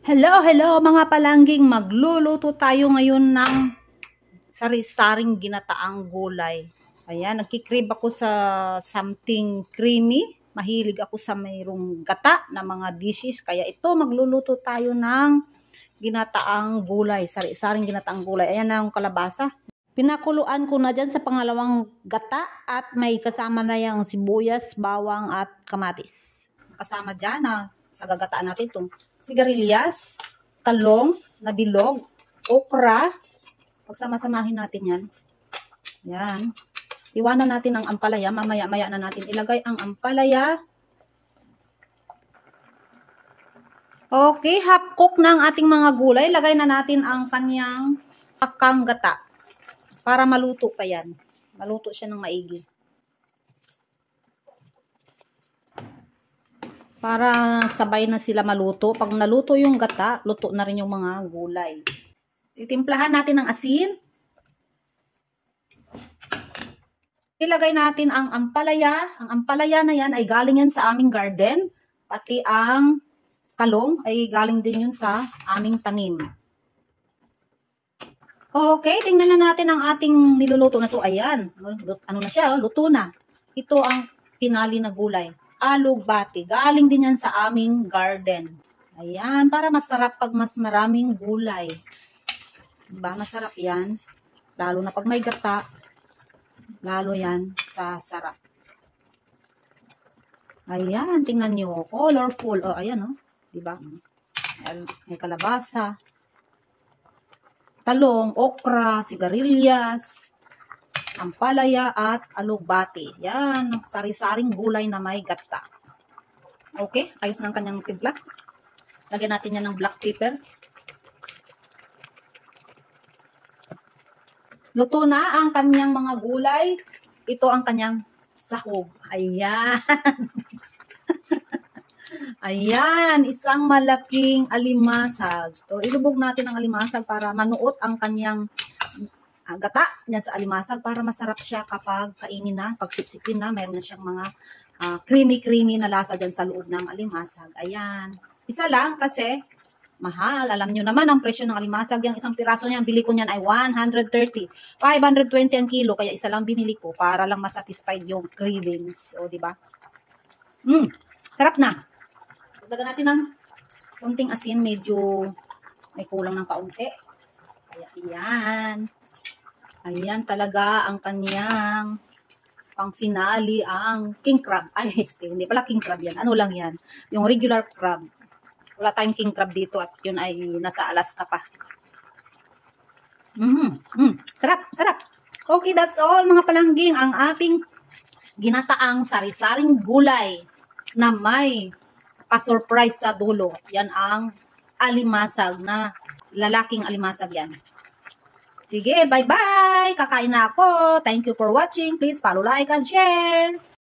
Hello, hello mga palangging. Magluluto tayo ngayon ng sari-saring ginataang gulay. Ayan, nagkikrib ako sa something creamy. Mahilig ako sa mayroong gata na mga dishes. Kaya ito, magluluto tayo ng ginataang gulay. Sari-saring ginataang gulay. Ayan na yung kalabasa. Pinakuluan ko na dyan sa pangalawang gata at may kasama na yung sibuyas, bawang at kamatis. Kasama dyan sa gagataan natin itong sigarilyas, talong na bilog, okra. Pagsama-samahin natin yan. Yan. Iwanan natin ang ampalaya. Mamaya-maya na natin ilagay ang ampalaya. Okay, half cook na ang ating mga gulay. Lagay na natin ang kanyang pakang gata. Para maluto pa yan. Maluto siya ng maigi. Para sabay na sila maluto. Pag naluto yung gata, luto na rin yung mga gulay. Titimplahan natin ng asin. Ilagay natin ang ampalaya. Ang ampalaya na yan ay galing yan sa aming garden. Pati ang talong ay galing din yun sa aming tanim. Okay, tingnan na natin ang ating niluluto na to. Ayan. Ano na siya? Luto na. Ito ang pinali na gulay. Alugbati. Galing din yan sa aming garden. Ayan. Para masarap pag mas maraming gulay. Diba? Masarap yan. Lalo na pag may gata. Lalo yan sa sarap. Ayan. Tingnan nyo. Colorful. O, ayan o. Diba? May kalabasa. Talong, okra, sigarilyas, ampalaya at alugbati. Yan, sari-saring gulay na may gata. Okay, ayos ng kanyang timpla. Lagyan natin yan ng black pepper. Luto na ang kanyang mga gulay. Ito ang kanyang sahog. Ayan. Ayan, isang malaking alimasag. So, ilubog natin ang alimasag para manuot ang kanyang gata niyan sa alimasag para masarap siya kapag kainin na, pag sipsipin na, mayroon na siyang mga creamy-creamy na lasa dyan sa loob ng alimasag. Ayan. Isa lang kasi mahal. Alam nyo naman ang presyo ng alimasag. Yung isang piraso niyan, bili ko niyan ay 130. 520 ang kilo, kaya isa lang binili ko para lang masatisfied yung cravings. O, diba? Sarap na. Lagyan natin ng konting asin, medyo may kulang ng kaunti. Kaya ayan. Ayan talaga ang kanyang pang finale, ang king crab. Ay, hindi pala king crab yan. Ano lang yan? Yung regular crab. Wala tayong king crab dito at yun ay nasa Alaska pa. Sarap, sarap. Okay, that's all mga palangging. Ang ating ginataang sari-saring gulay na may pa-surprise sa dulo. Yan ang alimasag na lalaking alimasag yan. Sige, bye-bye! Kakain na ako. Thank you for watching. Please follow, like, and share.